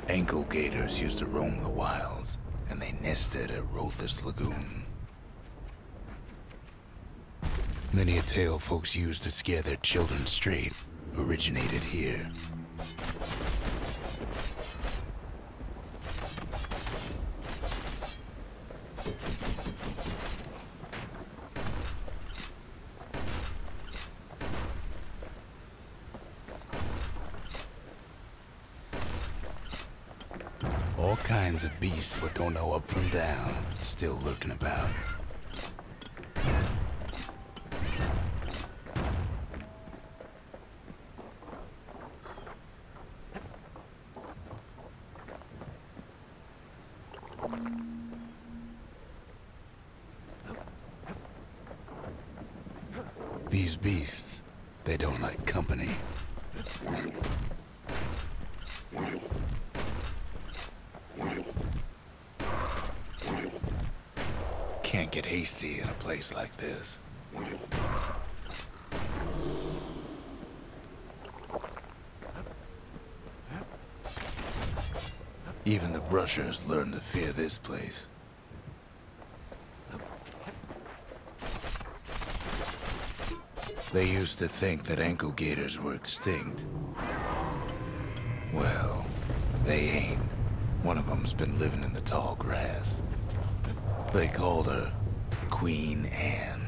Ankle gators used to roam the wilds, and they nested at Rothus Lagoon. Many a tale folks used to scare their children straight originated here. All kinds of beasts what don't know up from down, still lurking about. These beasts, they don't like company. Can't get hasty in a place like this. Even the brushers learned to fear this place. They used to think that ankle gators were extinct. Well, they ain't. One of them's been living in the tall grass. They called her Queen Anne.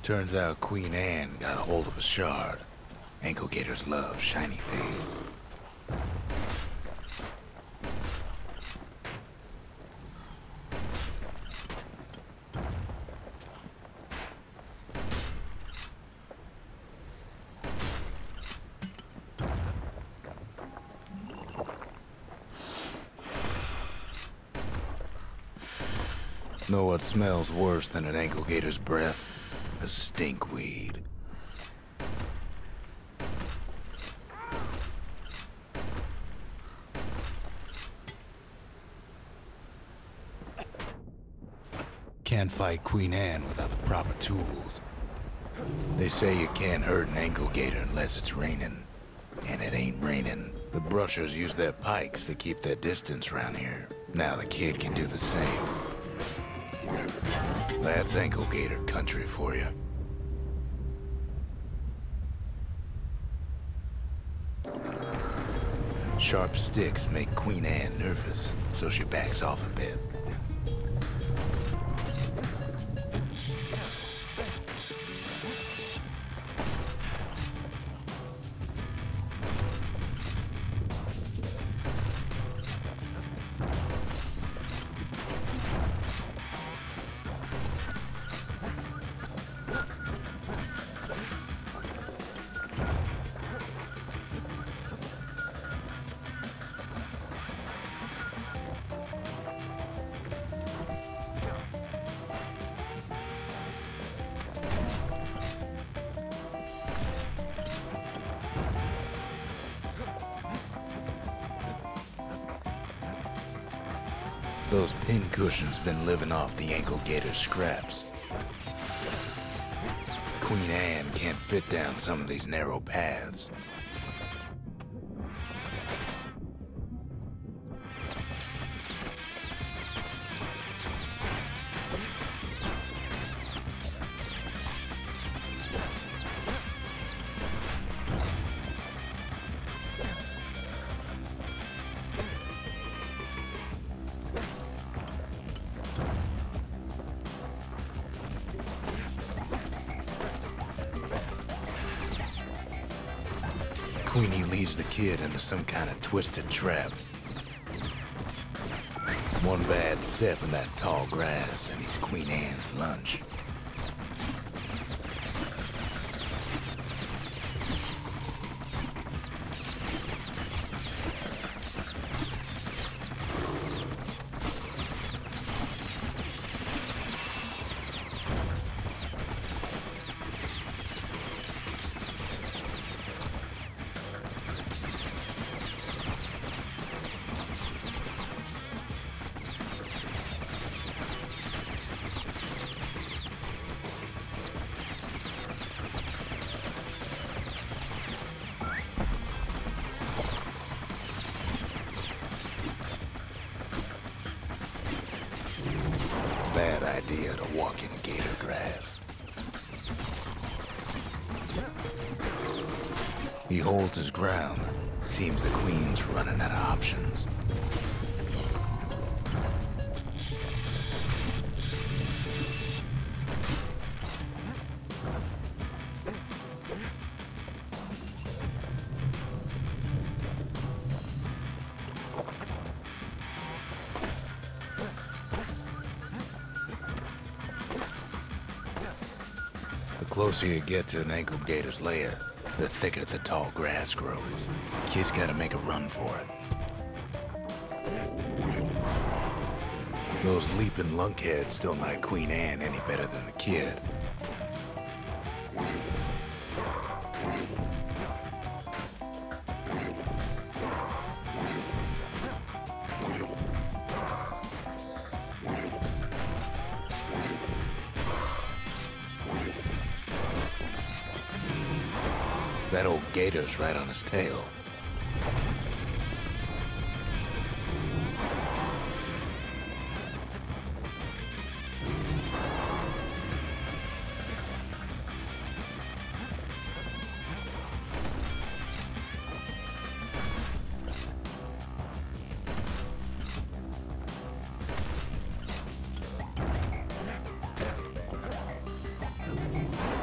Turns out Queen Anne got a hold of a shard. Ankle gators love shiny things. Know what smells worse than an ankle gator's breath? A stinkweed. Can't fight Queen Anne without the proper tools. They say you can't hurt an ankle gator unless it's raining. And it ain't raining. The brushers use their pikes to keep their distance around here. Now the kid can do the same. That's ankle gator country for you. Sharp sticks make Queen Anne nervous, so she backs off a bit. Those pin cushions been living off the ankle gator's scraps. Queen Anne can't fit down some of these narrow paths. Queenie leads the kid into some kind of twisted trap. One bad step in that tall grass and he's Queen Anne's lunch. idea to walk in gator grass. He holds his ground. Seems the queen's running out of options. The closer you get to an ankle gator's lair, the thicker the tall grass grows. Kid's gotta make a run for it. Those leaping lunkheads don't like Queen Anne any better than the kid. That old gator's right on his tail.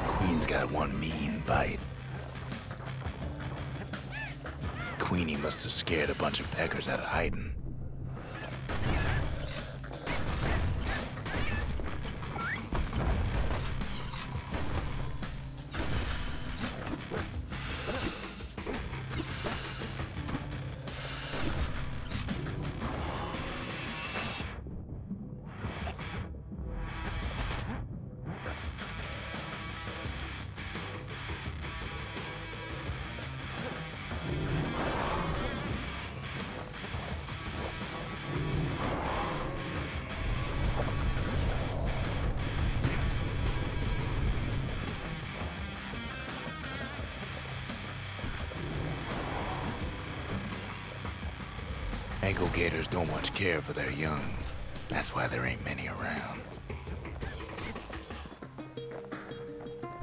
Queen's got one mean bite. Queenie must have scared a bunch of peckers out of hiding. Ankle gators don't much care for their young. That's why there ain't many around.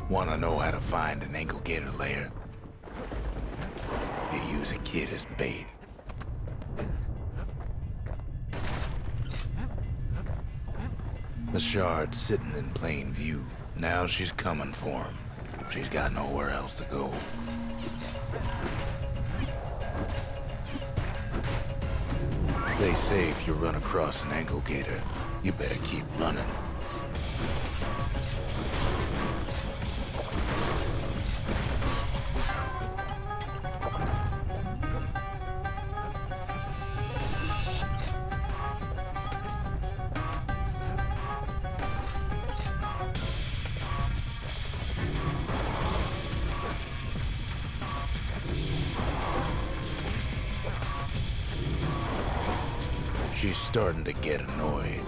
Wanna know how to find an ankle gator lair? You use a kid as bait. The shard's sitting in plain view. Now she's coming for him. She's got nowhere else to go. They say if you run across an ankle gator, you better keep running. She's starting to get annoyed.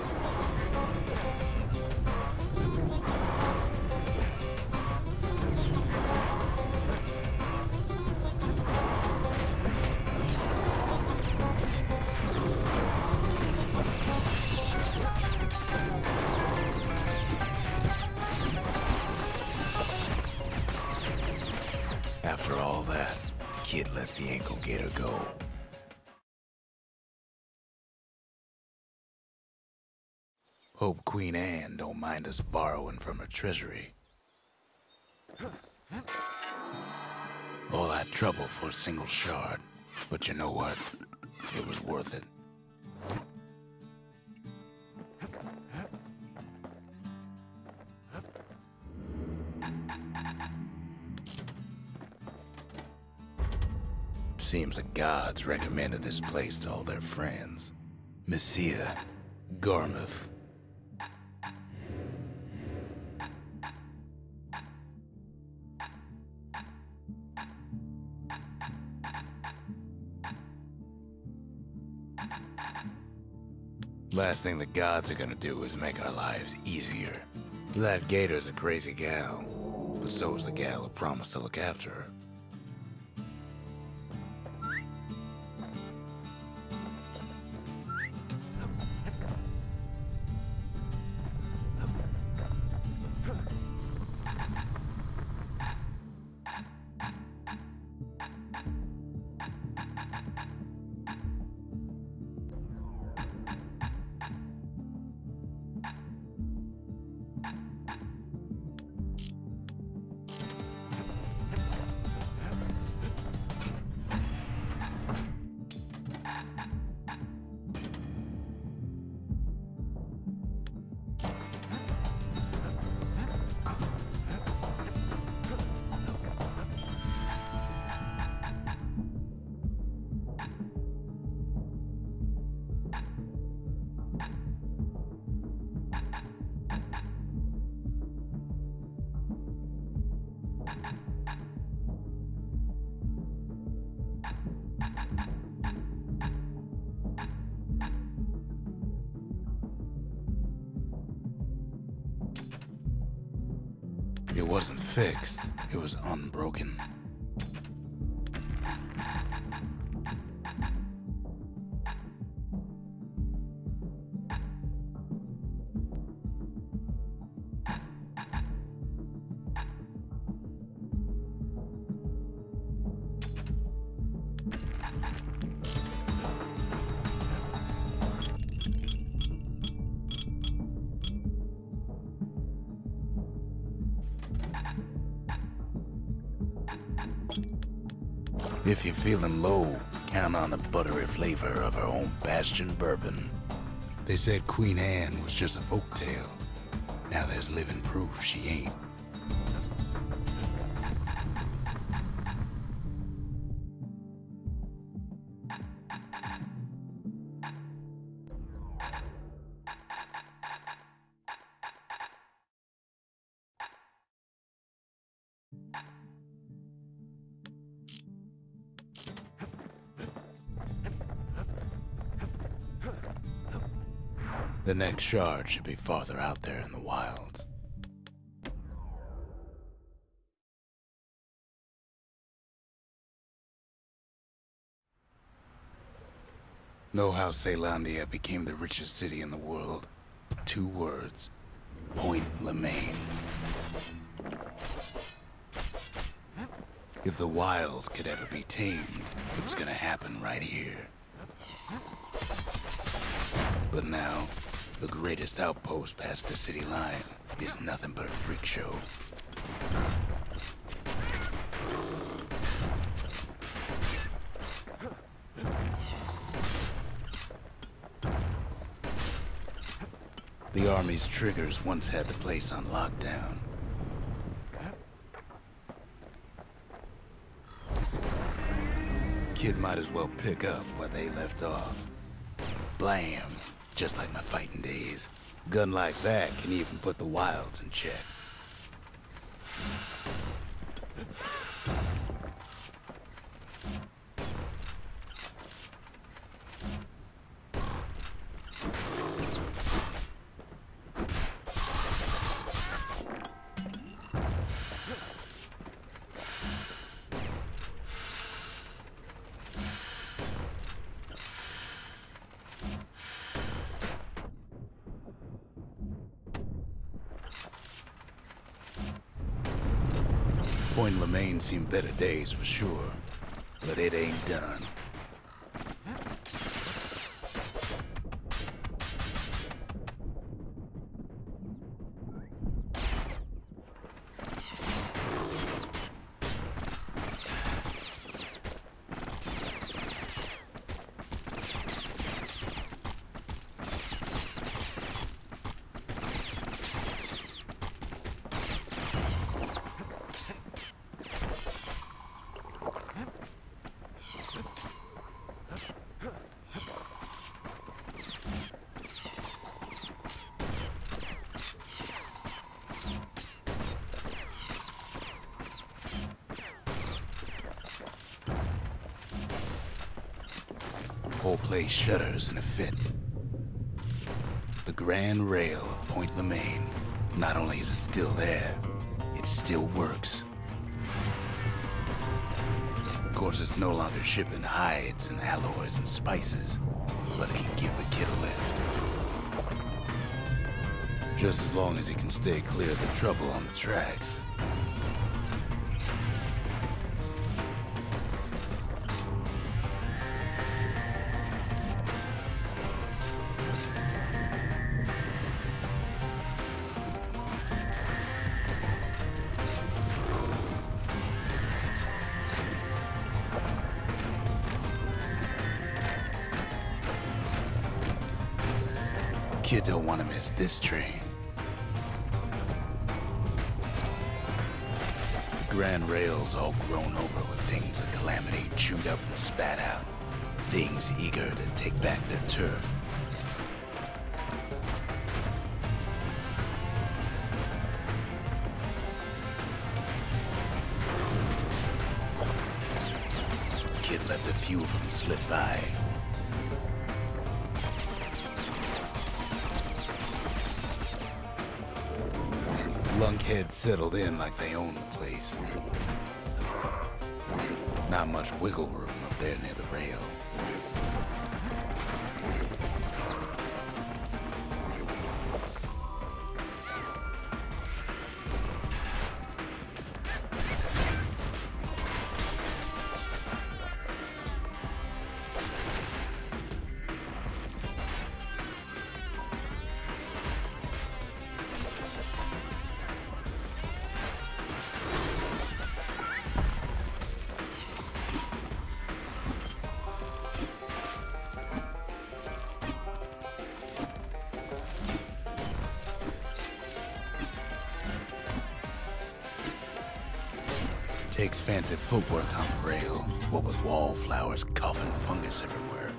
After all that, kid lets the ankle gator go. Hope Queen Anne don't mind us borrowing from her treasury. All that trouble for a single shard. But you know what? It was worth it. Seems the gods recommended this place to all their friends. Messiah, Garmouth. Last thing the gods are gonna do is make our lives easier. That gator's a crazy gal, but so is the gal who promised to look after her. wasn't fixed, it was unbroken. If you're feeling low, count on the buttery flavor of her own Bastion bourbon. They said Queen Anne was just a folktale. Now there's living proof she ain't. The next shard should be farther out there in the wilds. Know how Caelandia became the richest city in the world? 2 words. Point Lemaine. If the wilds could ever be tamed, it was gonna happen right here. But now, the greatest outpost past the city line is nothing but a freak show. The army's triggers once had the place on lockdown. Kid might as well pick up where they left off. Blam! Just like my fighting days. Gun like that can even put the wilds in check. Point Lemaine seen better days for sure, but it ain't done. Whole place shudders in a fit. The grand rail of Point Lemaine, not only is it still there, it still works. Of course, it's no longer shipping hides and alloys and spices, but it can give the kid a lift. Just as long as he can stay clear of the trouble on the tracks. Kid don't want to miss this train. The grand rail's all grown over with things of calamity chewed up and spat out. Things eager to take back their turf. Kid lets a few of them slip by. lunkheads settled in like they own the place. Not much wiggle room up there near the rail. Takes fancy footwork on the rail, what with wallflowers coughing fungus everywhere.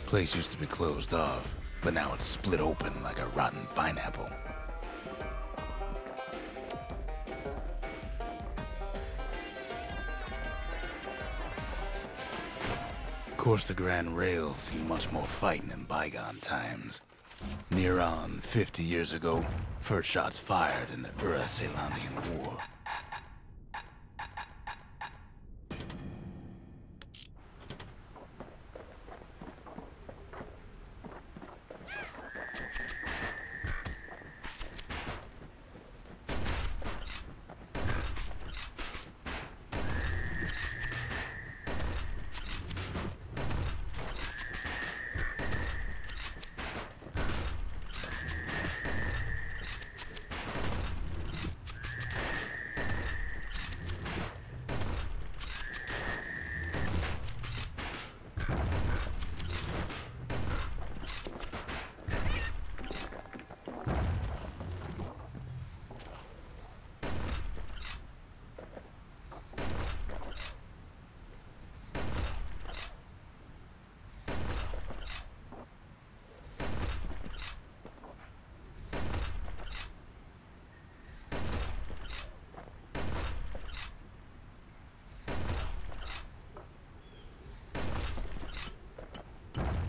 Place used to be closed off, but now it's split open like a rotten pineapple. Of course, the Grand Rail's seen much more fighting in bygone times. Near on 50 years ago, first shots fired in the Ura-Celandian War.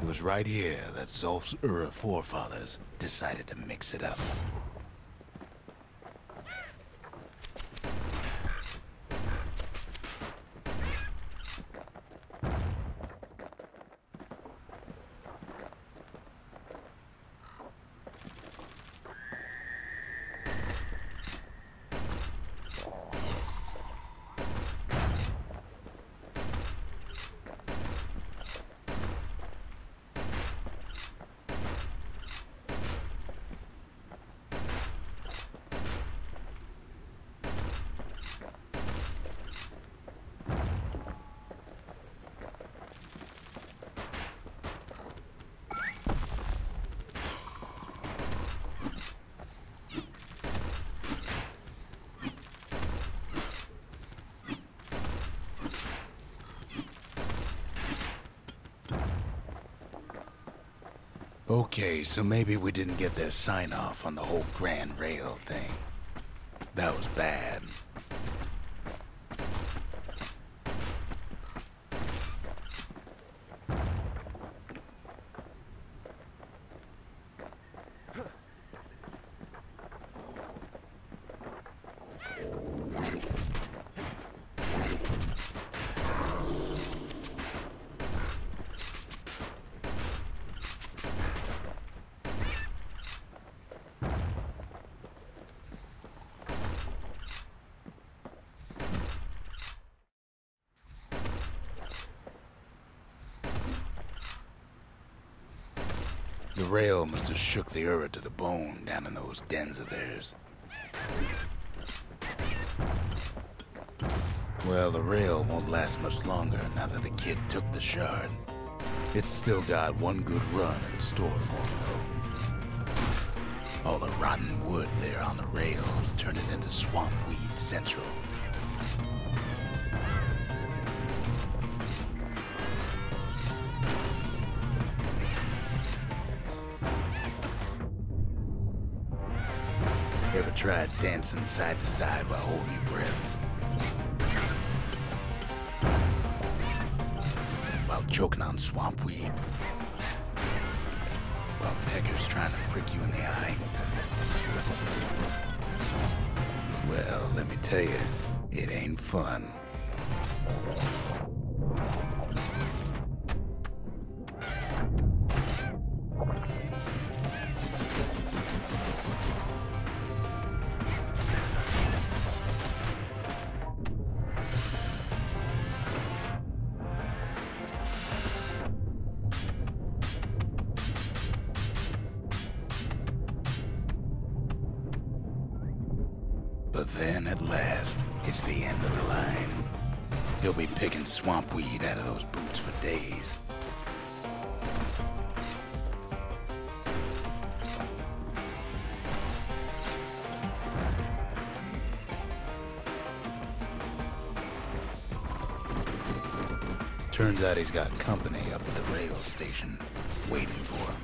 It was right here that Zolf's Ura forefathers decided to mix it up. Okay, so maybe we didn't get their sign-off on the whole Grand Rail thing. That was bad. The rail must have shook the Ura to the bone down in those dens of theirs. Well, the rail won't last much longer now that the kid took the shard. It's still got one good run in store for him, though. All the rotten wood there on the rails turned it into swamp weed central. Ever tried dancing side to side while holding your breath? While choking on swamp weed? While peckers trying to prick you in the eye? Well, let me tell you, it ain't fun. But then, at last, it's the end of the line. He'll be picking swamp weed out of those boots for days. Turns out he's got company up at the rail station, waiting for him.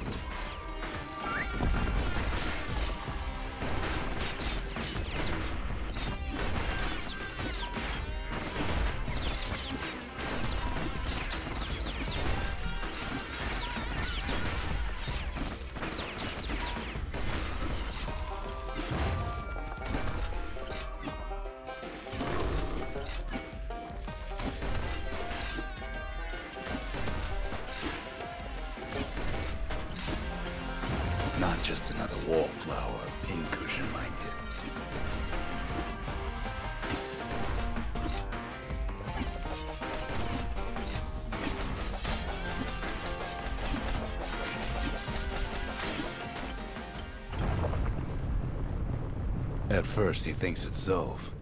Not just another wallflower or pincushion, mind you. At first, he thinks it's Zulf.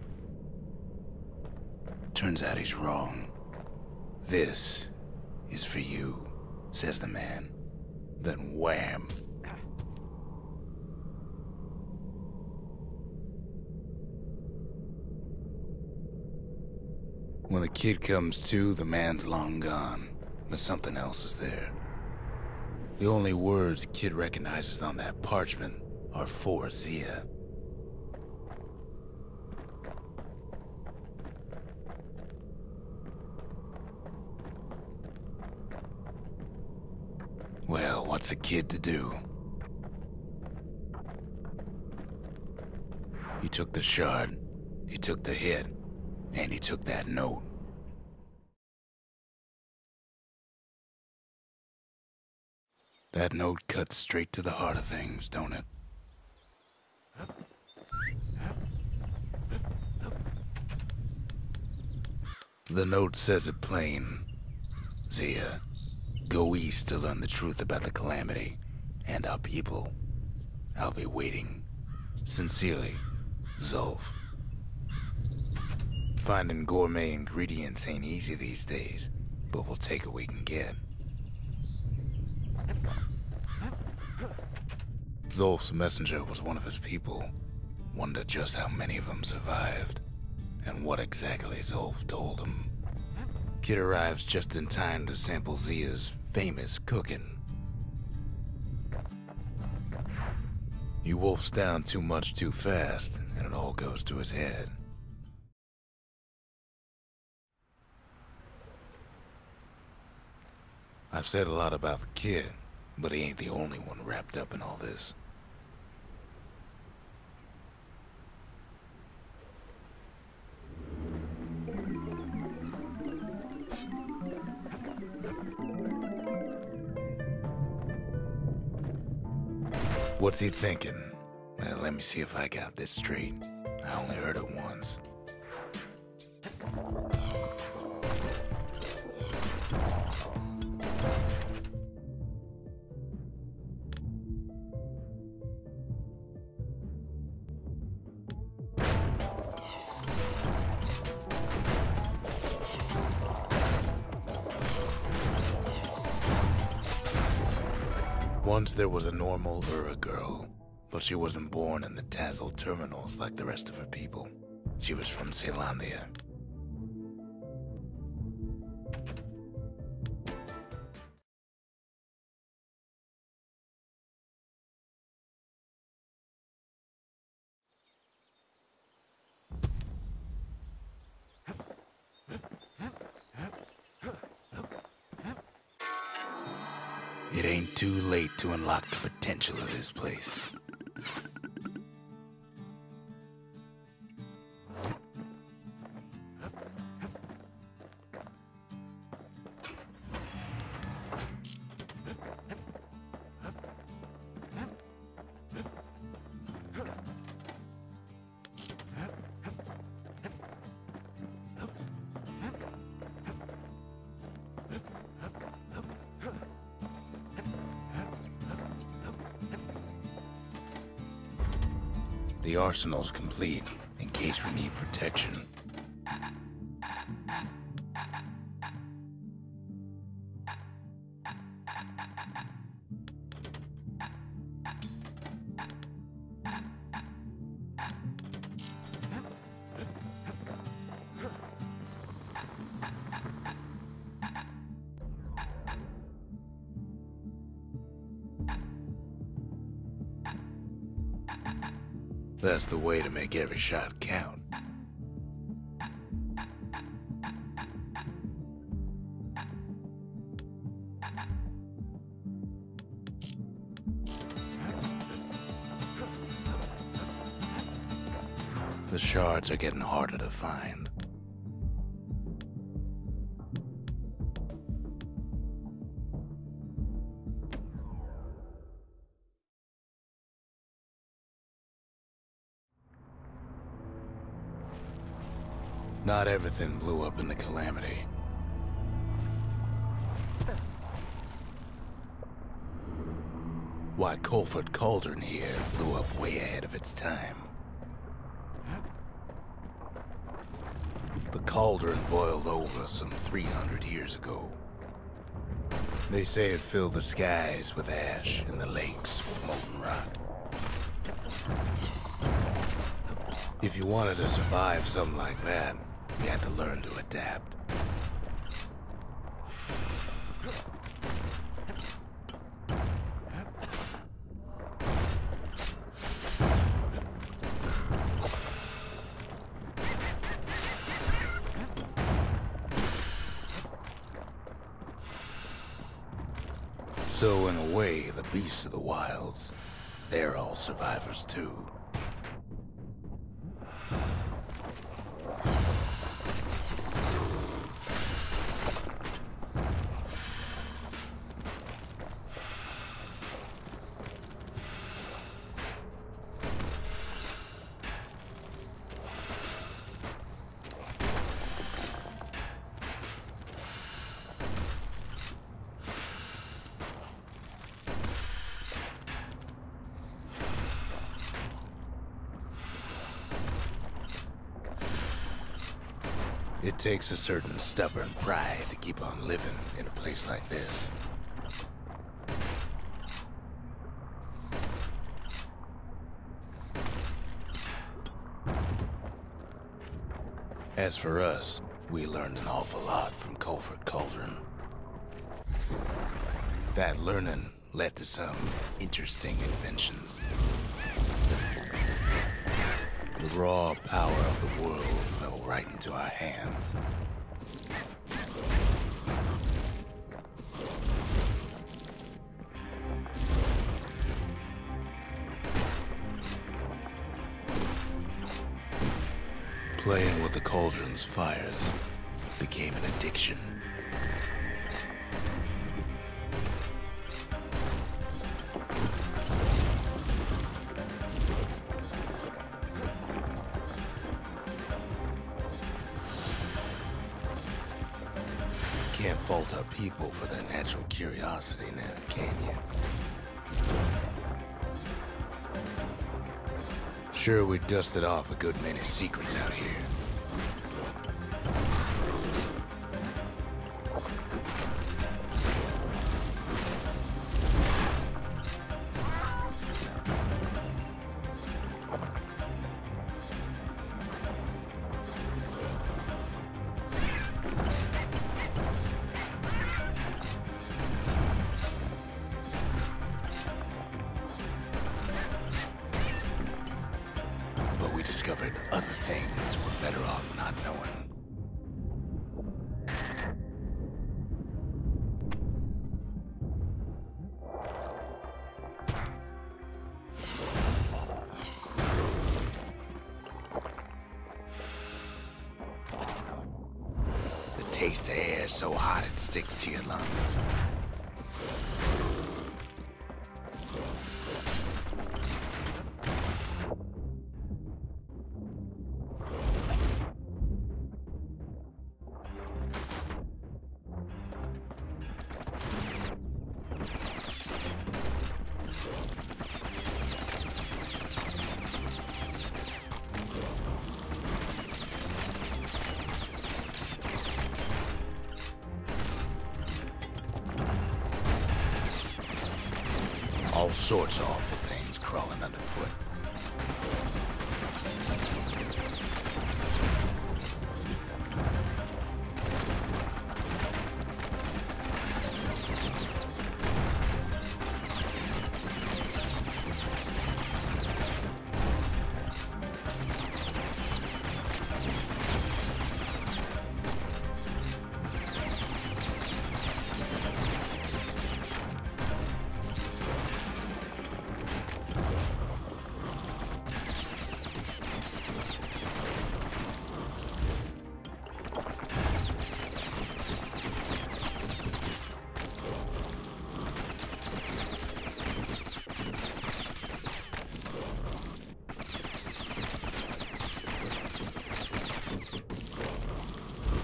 Turns out he's wrong. This is for you, says the man. Then wham! When the kid comes to, the man's long gone, but something else is there. The only words the kid recognizes on that parchment are for Zia. Well, what's a kid to do? He took the shard, he took the hit, and he took that note. That note cuts straight to the heart of things, don't it? The note says it plain. Zia, go east to learn the truth about the calamity and our people. I'll be waiting. Sincerely, Zulf. Finding gourmet ingredients ain't easy these days, but we'll take what we can get. Zulf's messenger was one of his people. Wondered just how many of them survived, and what exactly Zulf told him. Kid arrives just in time to sample Zia's famous cooking. He wolfs down too much too fast, and it all goes to his head. I've said a lot about the kid, but he ain't the only one wrapped up in all this. What's he thinking? Well, let me see if I got this straight. I only heard it once. Once there was a normal Ura girl, but she wasn't born in the tassel terminals like the rest of her people. She was from Zealandia. It ain't too late to unlock the potential of this place. The arsenal's complete, in case we need protection. That's the way to make every shot count. The shards are getting harder to find. Not everything blew up in the calamity. Why, Colford Cauldron here blew up way ahead of its time. The cauldron boiled over some 300 years ago. They say it filled the skies with ash and the lakes with molten rock. If you wanted to survive something like that, you had to learn to adapt. So in a way, the beasts of the wilds, they're all survivors too. It takes a certain stubborn pride to keep on living in a place like this. As for us, we learned an awful lot from Colford Cauldron. That learning led to some interesting inventions. The raw power of the world fell right into our hands. Playing with the cauldron's fires became an addiction. Can't fault our people for their natural curiosity now, can you? Sure, we dusted off a good many secrets out here. Discovered other things we're better off not knowing. The taste of air is so hot it sticks to your lungs. All sorts of awful things crawling underfoot.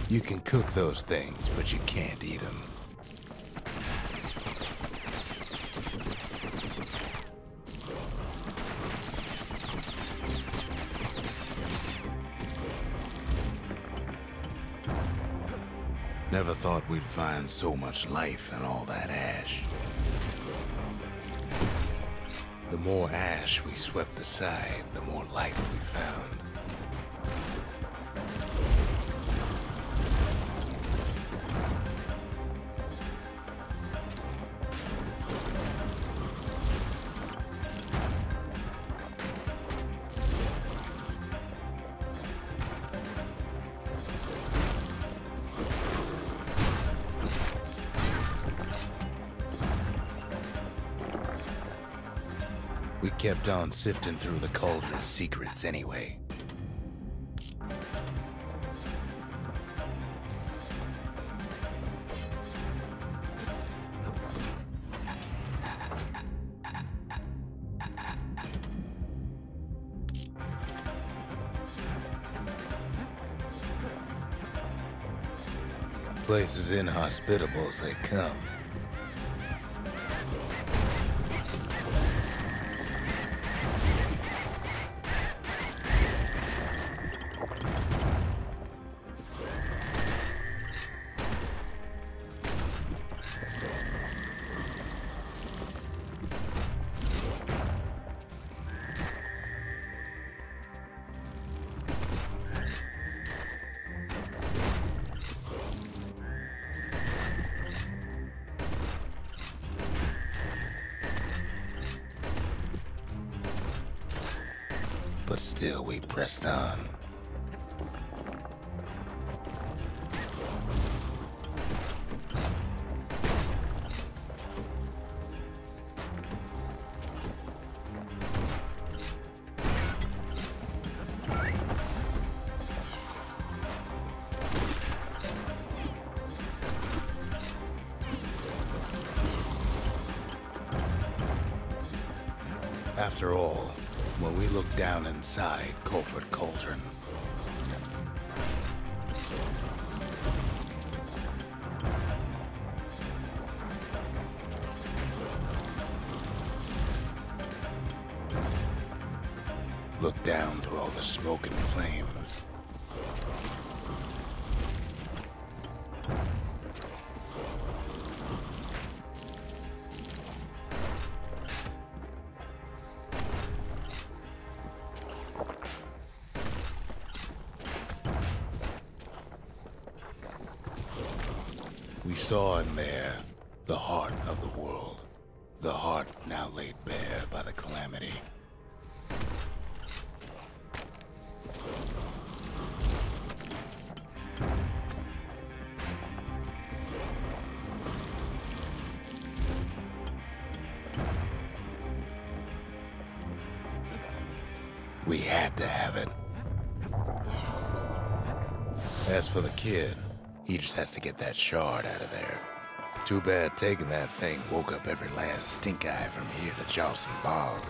You can cook those things, but you can't eat them. Never thought we'd find so much life in all that ash. The more ash we swept aside, the more life we found. We kept on sifting through the cauldron's secrets anyway. Place is inhospitable as they come. but still we pressed on. After all, when we look down inside Colford Cauldron, look down through all the smoke and flames, we saw in there the heart of the world, the heart now laid bare by the calamity. We had to have it. As for the kid, he just has to get that shard out of there. Too bad taking that thing woke up every last stink eye from here to Jostain Bog.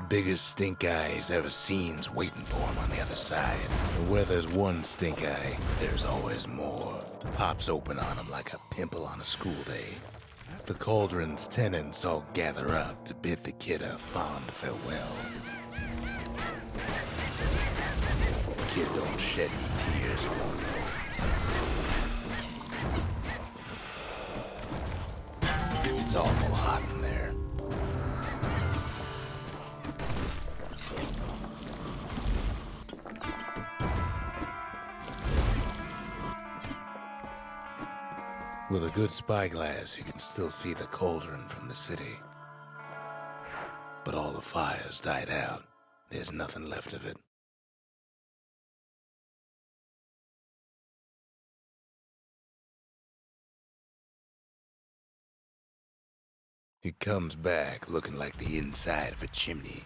Biggest stink eye he's ever seen's waiting for him on the other side. And where there's one stink eye, there's always more. Pops open on him like a pimple on a school day. The cauldron's tenants all gather up to bid the kid a fond farewell. The kid don't shed any tears for him, though. It's awful hot in there. With a good spyglass, you can still see the cauldron from the city. But all the fires died out. There's nothing left of it. It comes back looking like the inside of a chimney.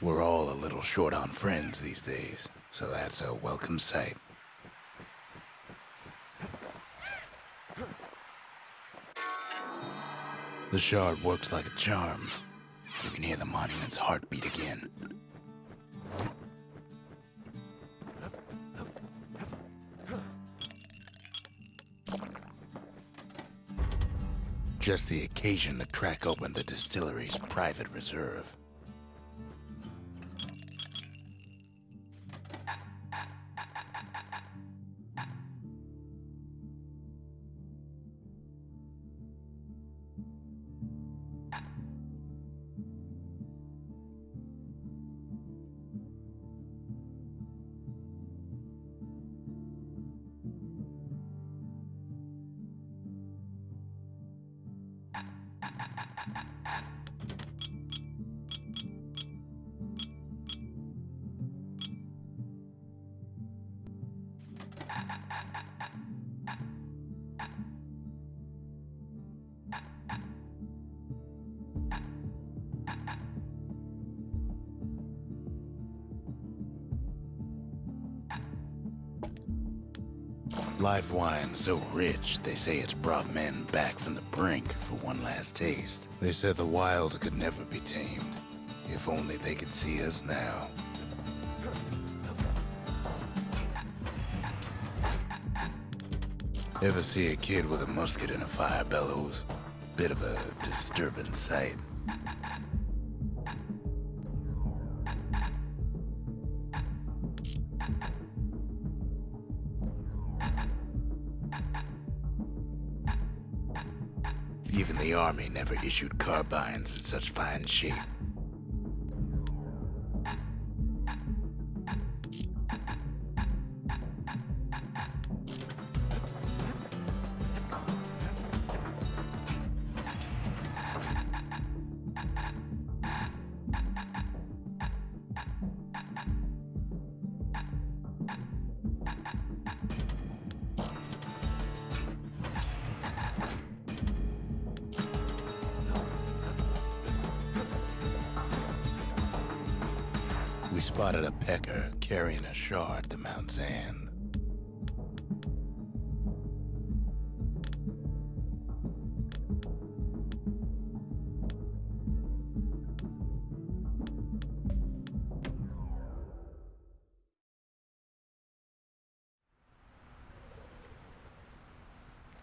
We're all a little short on friends these days, so that's a welcome sight. The shard works like a charm. You can hear the monument's heartbeat again. Just the occasion to crack open the distillery's private reserve. Live wine so rich, they say it's brought men back from the brink for one last taste. They said the wild could never be tamed. If only they could see us now. Ever see a kid with a musket and a fire bellows? Bit of a disturbing sight. Even the army never issued carbines in such fine shape. we spotted a pecker carrying a shard to Mount Zan.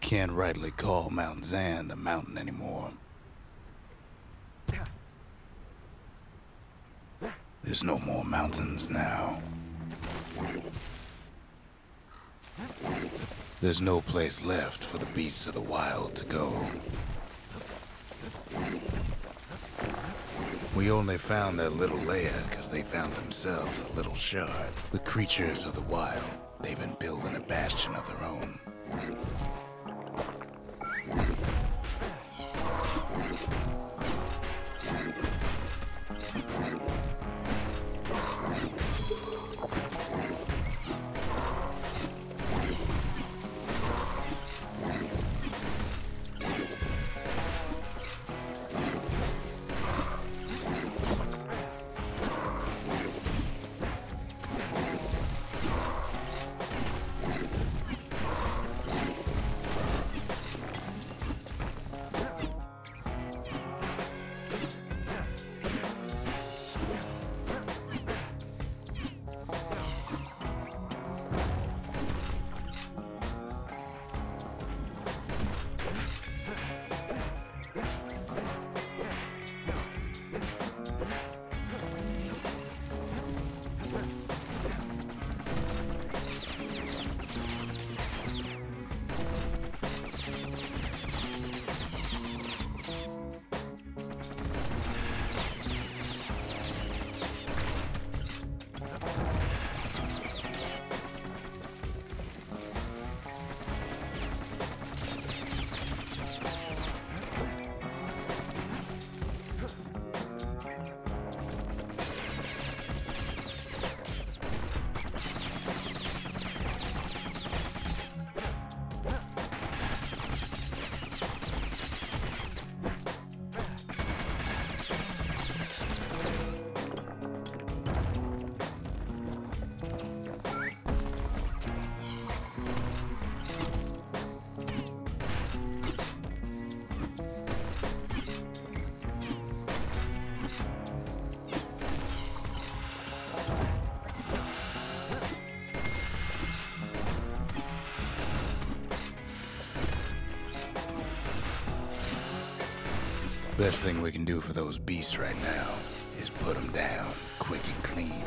Can't rightly call Mount Zan the mountain anymore. There's no more mountains now. There's no place left for the beasts of the wild to go. We only found their little lair because they found themselves a little shard. The creatures of the wild, they've been building a bastion of their own. Best thing we can do for those beasts right now is put them down quick and clean.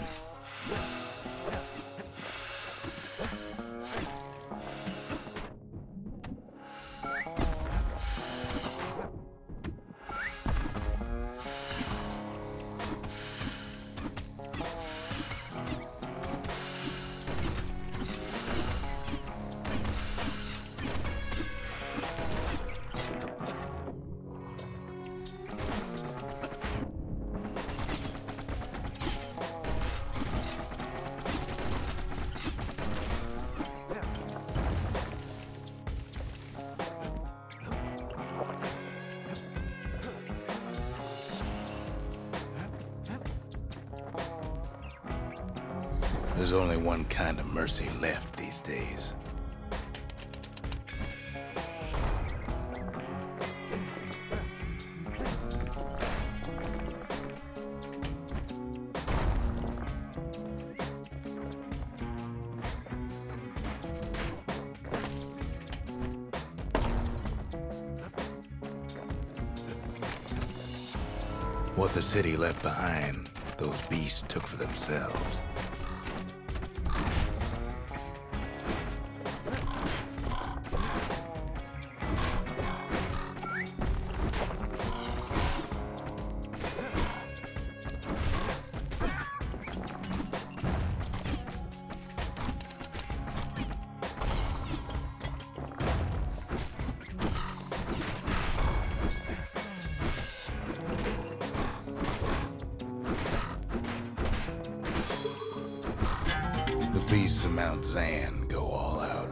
There's only one kind of mercy left these days. What the city left behind, those beasts took for themselves. The beasts of Mount Zan go all out.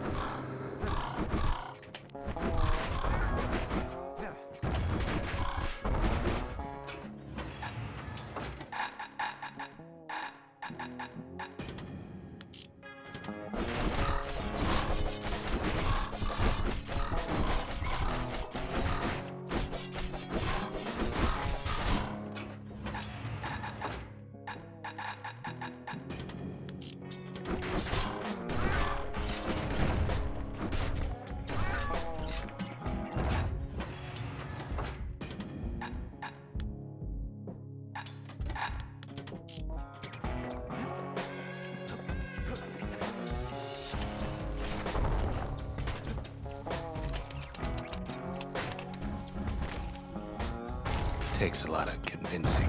Takes a lot of convincing,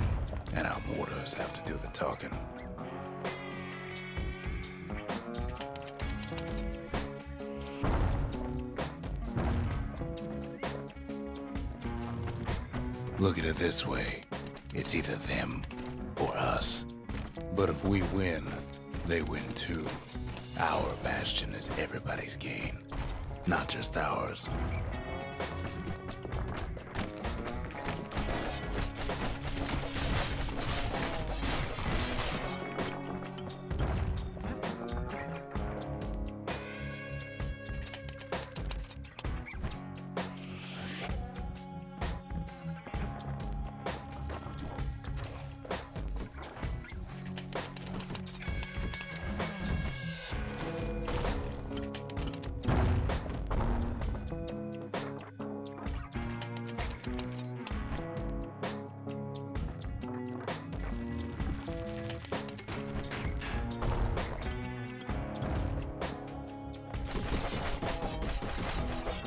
and our mortars have to do the talking. Look at it this way. It's either them or us. But if we win, they win too. Our bastion is everybody's gain, not just ours.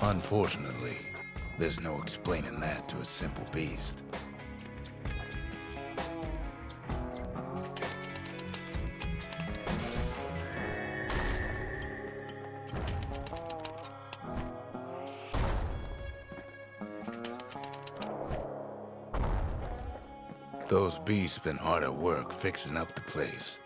Unfortunately, there's no explaining that to a simple beast. Those beasts been hard at work fixing up the place.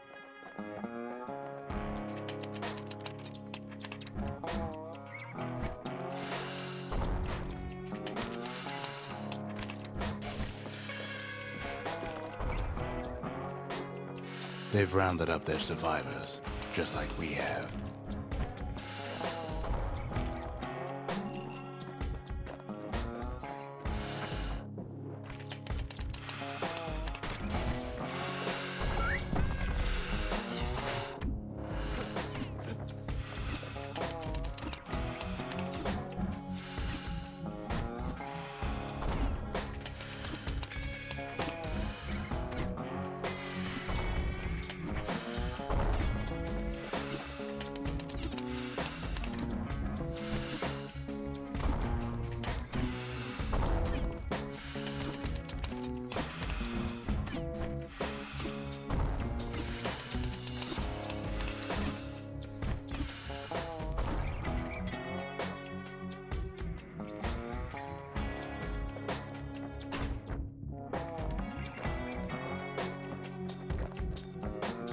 They've rounded up their survivors, just like we have.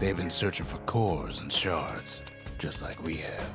They've been searching for cores and shards, just like we have.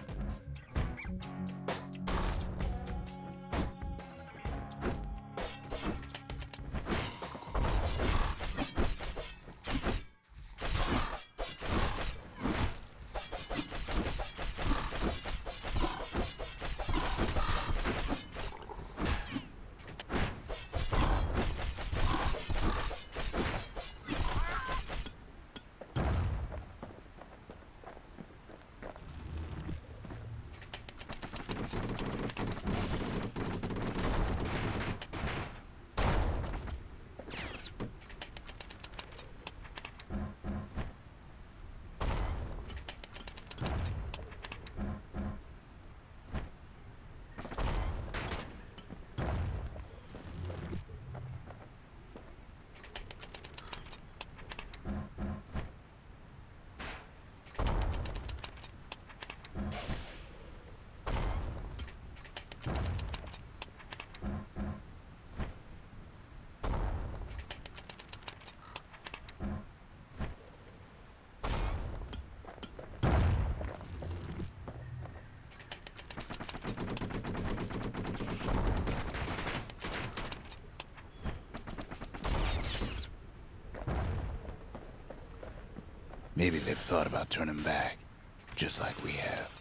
Maybe they've thought about turning back, just like we have.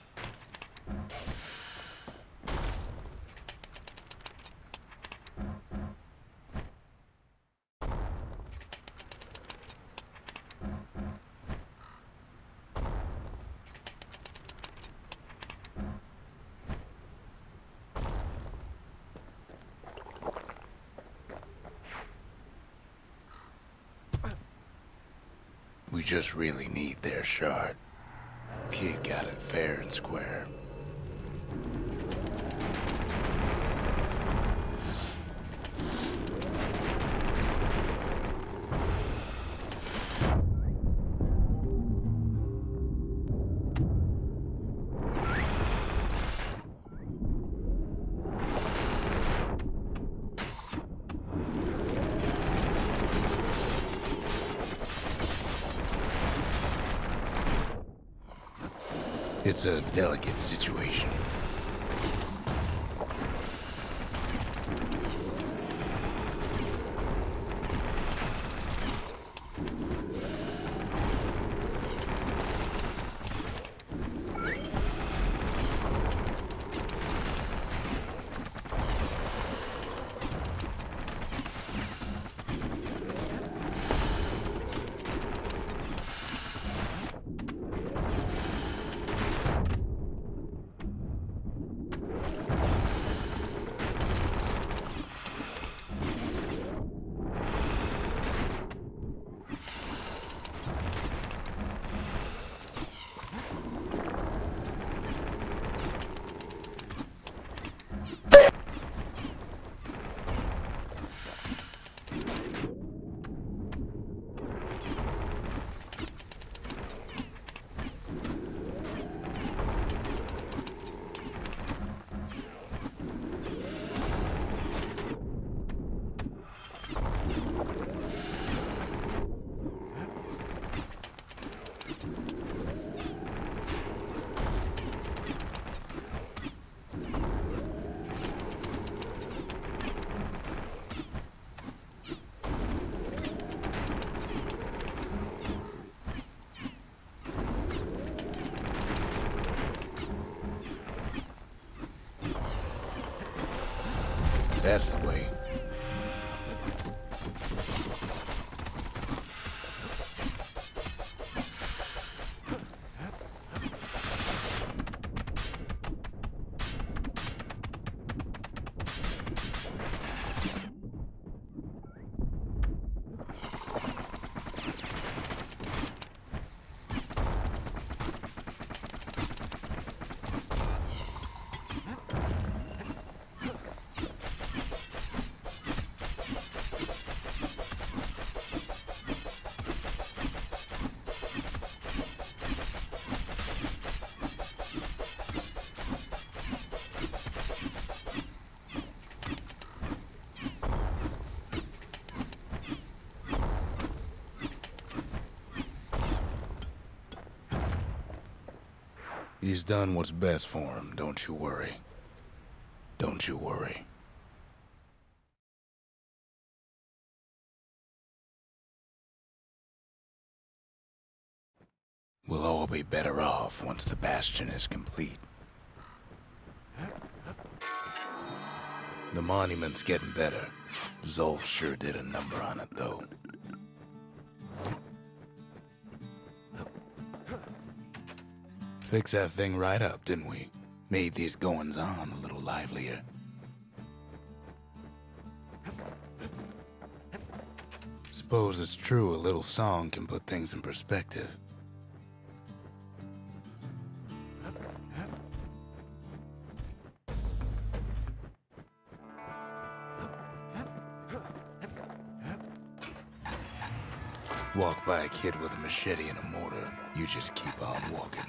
just really need their shard. Kid got it fair and square. It's a delicate situation. That's the way. He's done what's best for him, don't you worry. Don't you worry. We'll all be better off once the bastion is complete. The monument's getting better. Zolf sure did a number on it, though. Fixed that thing right up, didn't we? Made these goings-on a little livelier. Suppose it's true a little song can put things in perspective. Walk by a kid with a machete and a mortar, you just keep on walking.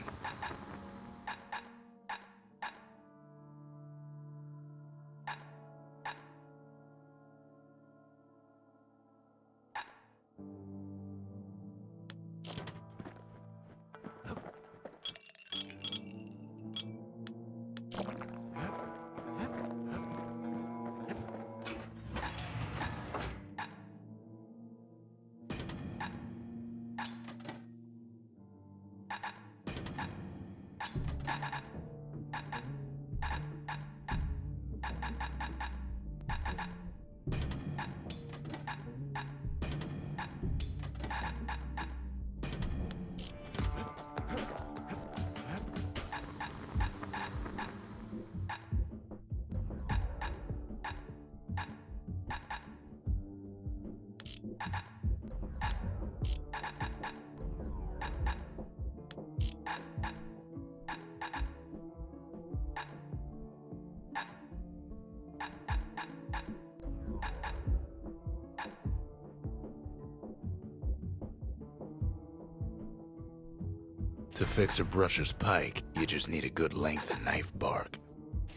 To fix a brusher's pike, you just need a good length of knife bark.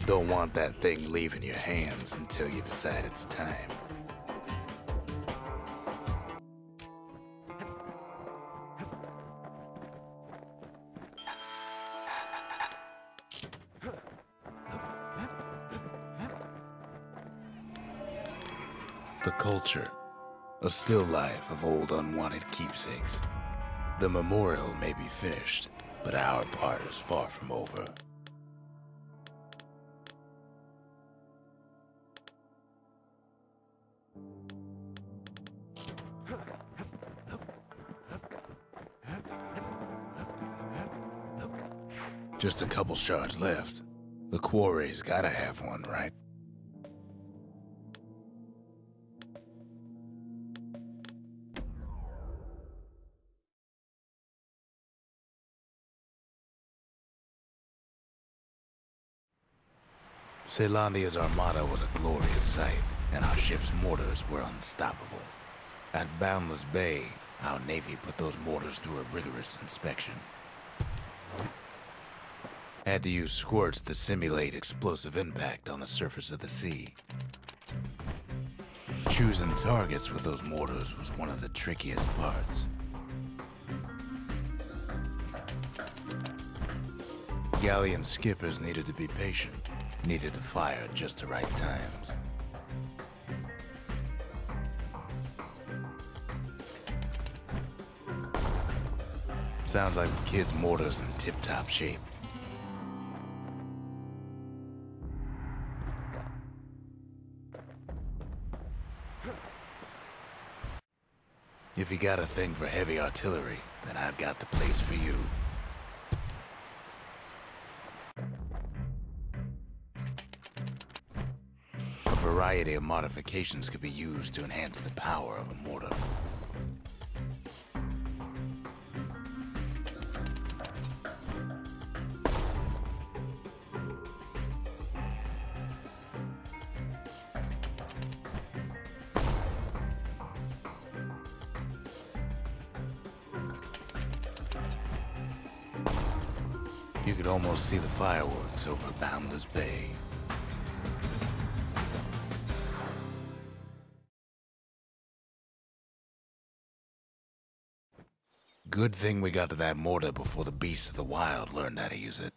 Don't want that thing leaving your hands until you decide it's time. The culture, a still life of old unwanted keepsakes. The memorial may be finished, but our part is far from over. Just a couple shards left. The quarry's gotta have one, right? Ceylondia's armada was a glorious sight, and our ship's mortars were unstoppable. At Boundless Bay, our Navy put those mortars through a rigorous inspection. Had to use squirts to simulate explosive impact on the surface of the sea. Choosing targets with those mortars was one of the trickiest parts. Galleon skippers needed to be patient, needed to fire at just the right times. Sounds like the kid's mortar's in tip-top shape. If you got a thing for heavy artillery, then I've got the place for you. A variety of modifications could be used to enhance the power of a mortar. You could almost see the fireworks over Boundless Bay. Good thing we got to that mortar before the beasts of the wild learned how to use it.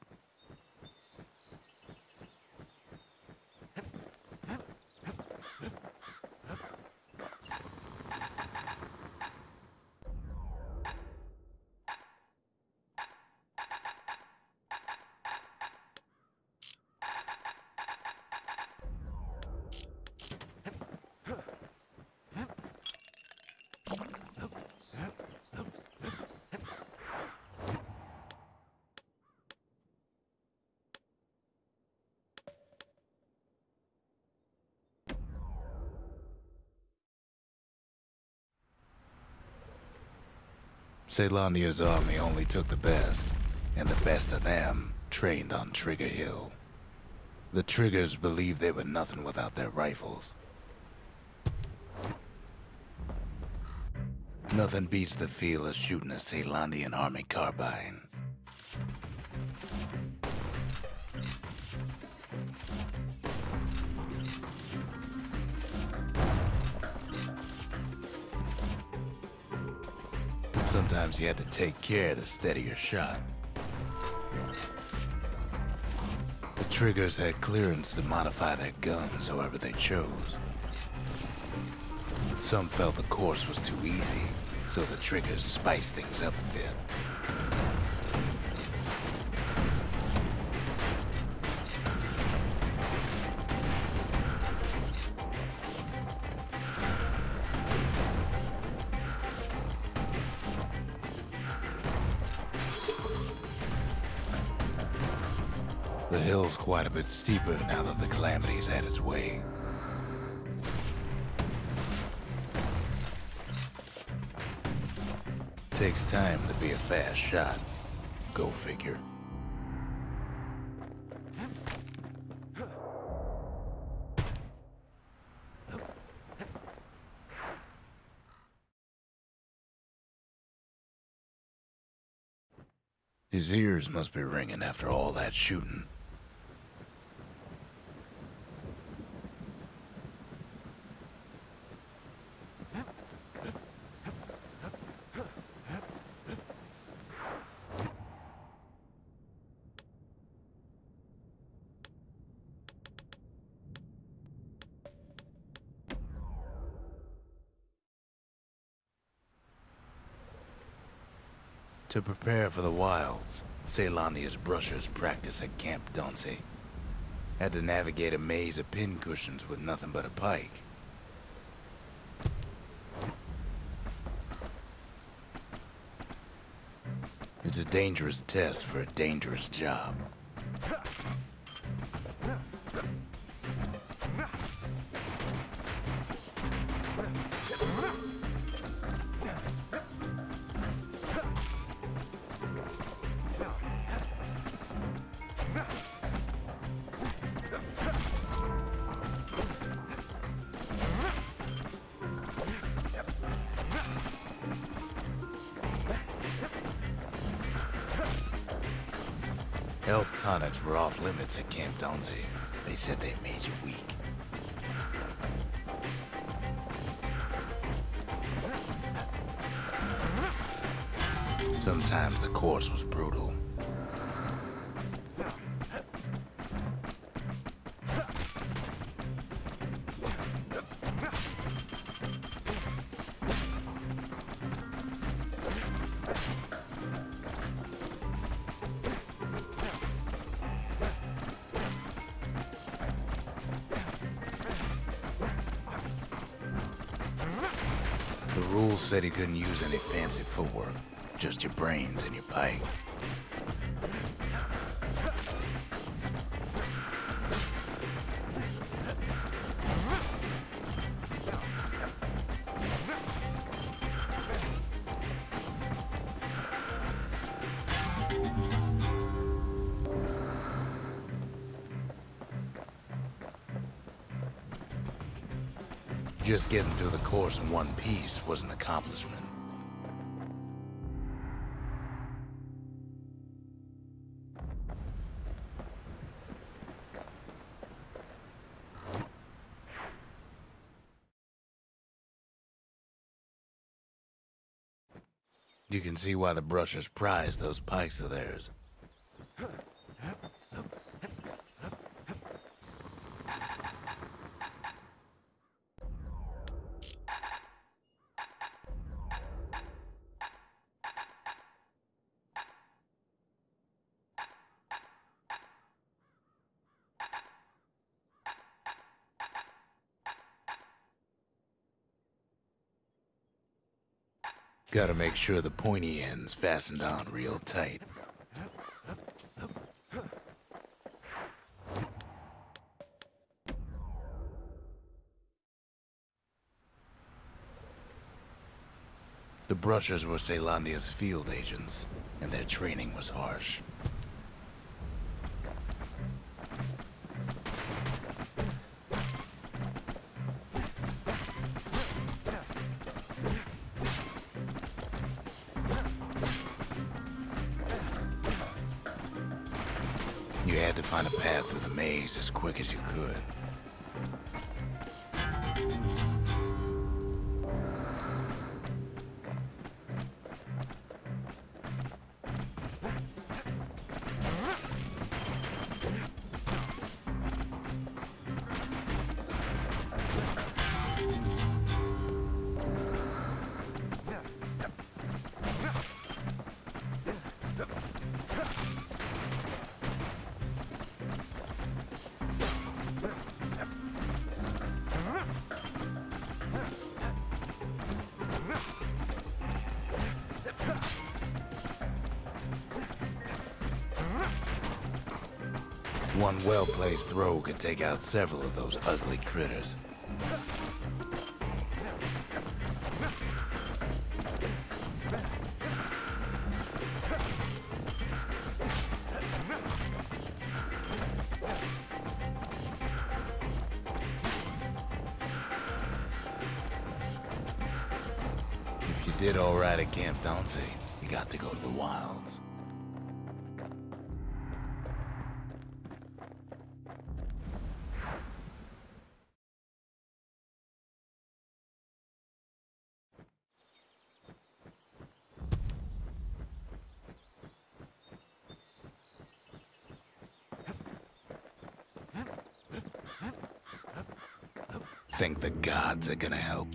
Ceylondia's army only took the best, and the best of them trained on Trigger Hill. The Triggers believed they were nothing without their rifles. Nothing beats the feel of shooting a Ceylondian army carbine. Sometimes you had to take care to steady your shot. The Triggers had clearance to modify their guns however they chose. Some felt the course was too easy, so the Triggers spiced things up a bit. The hill's quite a bit steeper now that the calamity's had its way. Takes time to be a fast shot. Go figure. His ears must be ringing after all that shooting. To prepare for the wilds, Ceylonia's brushers practice at Camp Dauncey. Had to navigate a maze of pincushions with nothing but a pike. It's a dangerous test for a dangerous job. Health tonics were off limits at Camp Dauncey. They said they made you weak. Sometimes the course was brutal. The rules said he couldn't use any fancy footwork, just your brains and your pike. Just getting through the course in one piece was an accomplishment. You can see why the brushers prize those pikes of theirs. Gotta make sure the pointy end's fastened on real tight. The brushers were Ceylonia's field agents, and their training was harsh. You had to find a path through the maze as quick as you could. One well-placed throw could take out several of those ugly critters. If you did all right at Camp Dauncey, you got to go to the wilds. think the gods are gonna help?